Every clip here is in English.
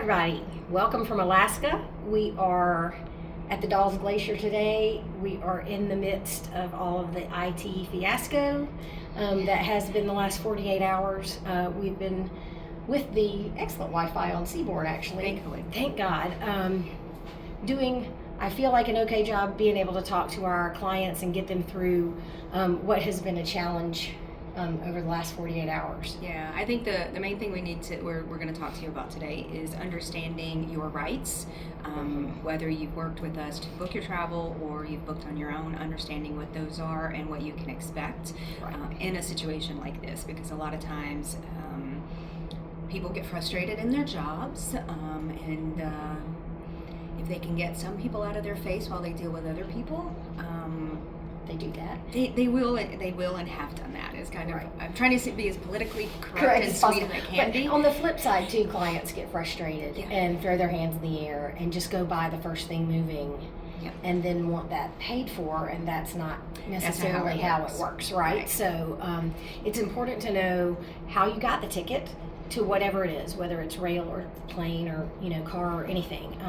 everybody. Welcome from Alaska. We are at the Dawes Glacier today. We are in the midst of all of the IT fiasco that has been the last 48 hours. We've been with the excellent Wi-Fi on Seaboard, actually. Thank God. Doing, I feel like, an okay job being able to talk to our clients and get them through what has been a challenge over the last 48 hours. Yeah, I think the main thing we're going to talk to you about today is understanding your rights, whether you've worked with us to book your travel or you've booked on your own, understanding what those are and what you can expect in a situation like this, because a lot of times people get frustrated in their jobs, and if they can get some people out of their face while they deal with other people, they do that. They will and have done that. It's kind of I'm trying to be as politically correct and as sweet possible. as I can be. On the flip side, too, clients get frustrated and throw their hands in the air and just go buy the first thing moving, and then want that paid for, and that's not necessarily how it works, right? So it's important to know how you got the ticket to whatever it is, whether it's rail or plane or car or anything.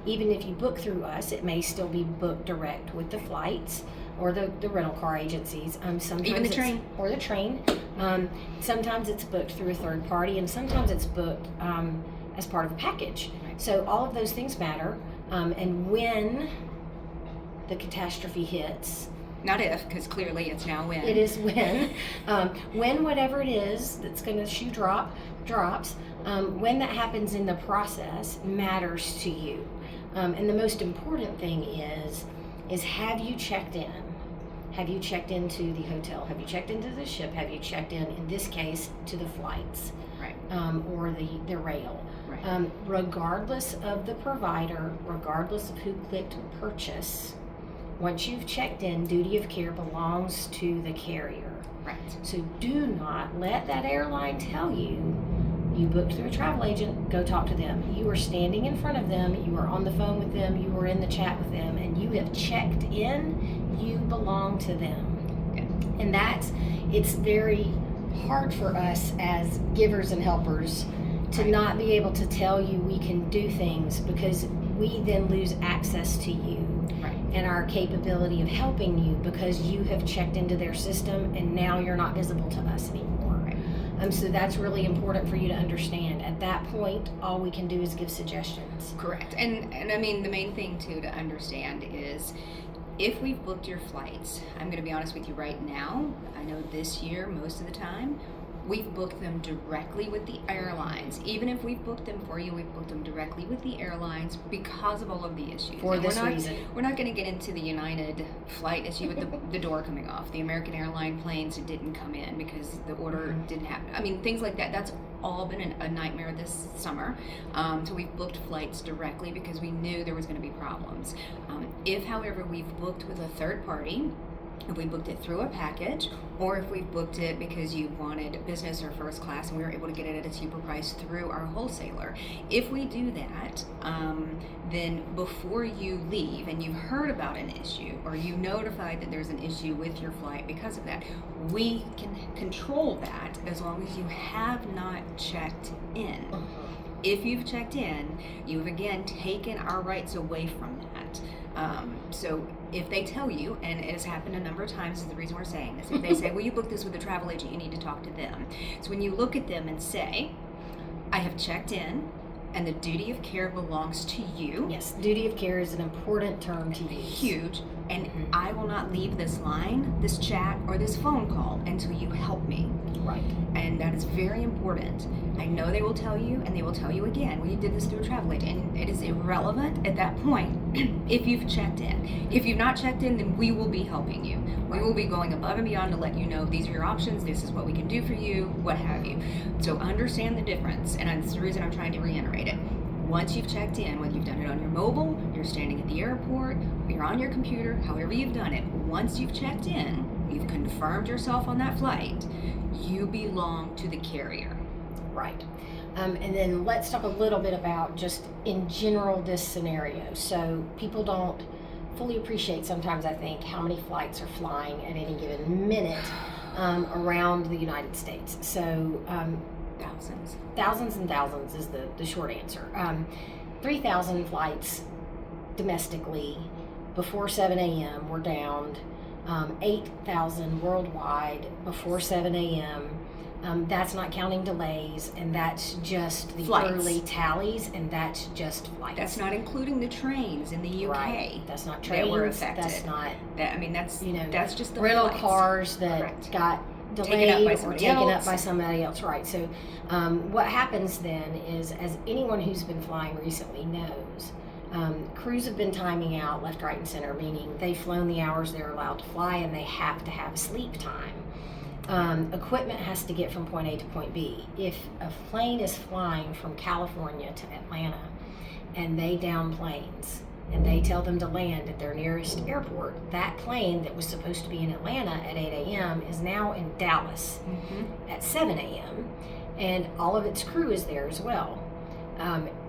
Even if you book through us, it may still be booked direct with the flights or the rental car agencies. Sometimes even the train. Or the train. Sometimes it's booked through a third party, and sometimes it's booked as part of a package. So all of those things matter. And when the catastrophe hits, not if, because clearly it's now when. It is when. When whatever it is that's going to shoe drops, when that happens in the process matters to you. And the most important thing is have you checked in? Have you checked into the hotel? Have you checked into the ship? Have you checked in this case, to the flights? Right. Or the rail? Right. Regardless of the provider, regardless of who clicked purchase, once you've checked in, duty of care belongs to the carrier. Right. So do not let that airline tell you booked through a travel agent, go talk to them. You are standing in front of them, you are on the phone with them, you are in the chat with them, and you have checked in, you belong to them. Yeah. And it's very hard for us as givers and helpers to not be able to tell you we can do things, because we then lose access to you and our capability of helping you, because you have checked into their system and now you're not visible to us anymore. So that's really important for you to understand. At that point, all we can do is give suggestions. Correct. And I mean, the main thing too to understand is, if we've booked your flights, I'm going to be honest with you right now, I know this year, most of the time, we've booked them directly with the airlines. Even if we've booked them for you, we've booked them directly with the airlines because of all of the issues. For this reason. We're not going to get into the United flight issue with the door coming off. The American airline planes didn't come in because the order didn't happen. I mean, things like that. That's all been a nightmare this summer. So we've booked flights directly because we knew there was going to be problems. If, however, we've booked with a third party, if we booked it through a package, or if we booked it because you wanted business or first class and we were able to get it at a cheaper price through our wholesaler, if we do that, then before you leave and you've heard about an issue or you notified that there's an issue with your flight because of that, we can control that as long as you have not checked in. If you've checked in, you've again taken our rights away from that. So if they tell you, and it has happened a number of times, is the reason we're saying this, if they say, well, you booked this with a travel agent, you need to talk to them. So when you look at them and say, I have checked in, and the duty of care belongs to you. Yes, duty of care is an important term to use. Huge. And I will not leave this line, this chat, or this phone call until you help me. Right. And that is very important. I know they will tell you, and they will tell you again, well, you did this through a travel agent. And it is irrelevant at that point if you've checked in. If you've not checked in, then we will be helping you. We will be going above and beyond to let you know these are your options, this is what we can do for you, what have you. So understand the difference, and that's the reason I'm trying to reiterate it. Once you've checked in, whether you've done it on your mobile, you're standing at the airport, you're on your computer, however you've done it, once you've checked in, you've confirmed yourself on that flight, you belong to the carrier. Right. And then let's talk a little bit about just in general this scenario. So people don't fully appreciate sometimes, I think, how many flights are flying at any given minute around the United States. So Thousands. Thousands and thousands is the short answer. 3,000 flights domestically before 7 a.m. were downed. 8,000 worldwide before 7 a.m. That's not counting delays, and that's just the Flights. early tallies, and that's just flights. That's not including the trains in the UK. Right. That's not trains. That were affected. That's not. That's just the rental flights. cars that Correct. got delayed or taken up by somebody else. Right. So, what happens then is, as anyone who's been flying recently knows, crews have been timing out left, right, and center, meaning they've flown the hours they're allowed to fly, and they have to have sleep time. Equipment has to get from point A to point B. If a plane is flying from California to Atlanta and they down planes and they tell them to land at their nearest airport, that plane that was supposed to be in Atlanta at 8 a.m. is now in Dallas at 7 a.m. and all of its crew is there as well.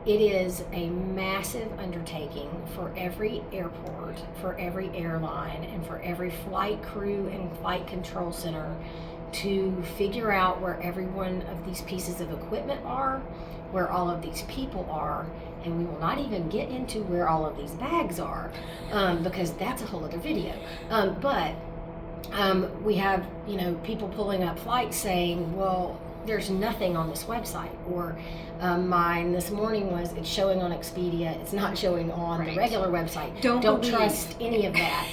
It is a massive undertaking for every airport, for every airline, and for every flight crew and flight control center to figure out where every one of these pieces of equipment are, where all of these people are, and we will not even get into where all of these bags are, because that's a whole other video. But we have, people pulling up flights saying, well, there's nothing on this website, or mine this morning was, it's showing on Expedia, it's not showing on the regular website. Don't trust any of that.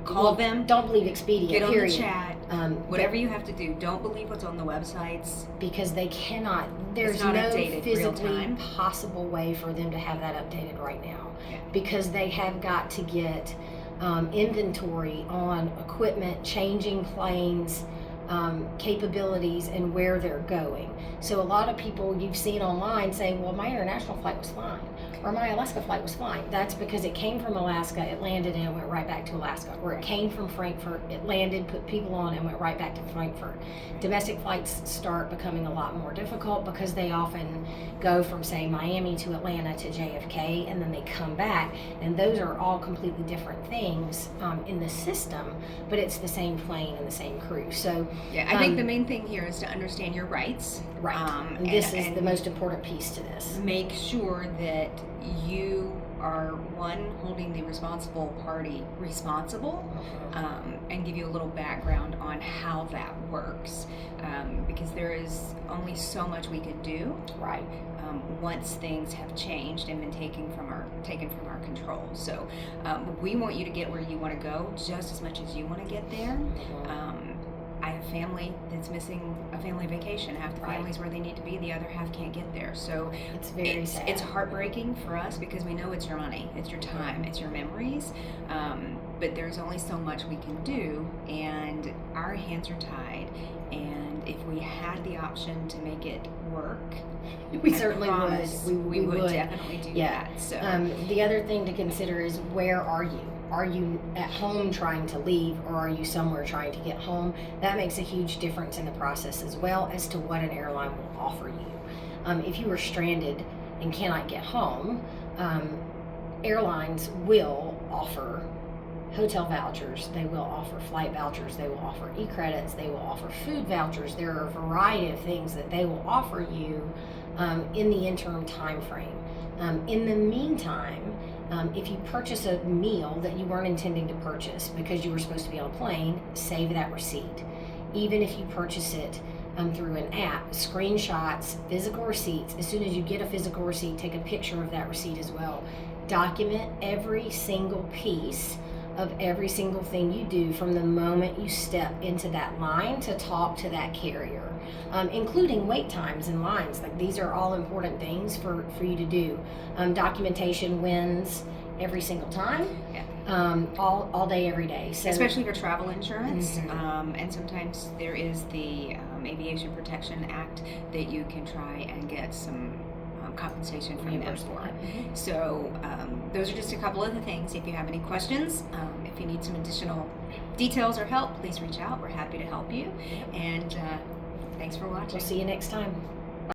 Call them. Don't believe Expedia. Get on period. the chat. Whatever you have to do. Don't believe what's on the websites, because they cannot. There's not no updated physically real-time. possible way for them to have that updated right now, Yeah. because they have got to get inventory on equipment, changing planes, capabilities, and where they're going. So a lot of people you've seen online saying, well, my international flight was fine, or my Alaska flight was fine. That's because it came from Alaska, it landed, and it went right back to Alaska. Or it came from Frankfurt, it landed, put people on, and went right back to Frankfurt. Domestic flights start becoming a lot more difficult because they often go from, say, Miami to Atlanta to JFK, and then they come back, and those are all completely different things in the system, but it's the same plane and the same crew. So yeah, I think the main thing here is to understand your rights. Right. And this is the most important piece to this. Make sure that you are, one, holding the responsible party responsible, and give you a little background on how that works, because there is only so much we could do. Right. Once things have changed and been taken from our control. So we want you to get where you want to go just as much as you want to get there. I have family that's missing a family vacation. Half the family's where they need to be, the other half can't get there. So it's very sad. It's heartbreaking for us because we know it's your money, it's your time, it's your memories. But there's only so much we can do, and our hands are tied. And if we had the option to make it work, we certainly would. We would definitely do that. So the other thing to consider is, where are you? Are you at home trying to leave, or are you somewhere trying to get home? That makes a huge difference in the process, as well as to what an airline will offer you. If you are stranded and cannot get home, airlines will offer hotel vouchers, they will offer flight vouchers, they will offer e-credits, they will offer food vouchers. There are a variety of things that they will offer you in the interim time frame. In the meantime, if you purchase a meal that you weren't intending to purchase because you were supposed to be on a plane, save that receipt. Even if you purchase it through an app, screenshots, physical receipts. As soon as you get a physical receipt, take a picture of that receipt as well. Document every single piece of every single thing you do from the moment you step into that line to talk to that carrier, including wait times and lines. Like, these are all important things for you to do. Documentation wins every single time, all day, every day. So, especially for travel insurance, and sometimes there is the Aviation Protection Act that you can try and get some compensation from them for. So those are just a couple of the things. If you have any questions, if you need some additional details or help, please reach out. We're happy to help you. And thanks for watching. We'll see you next time.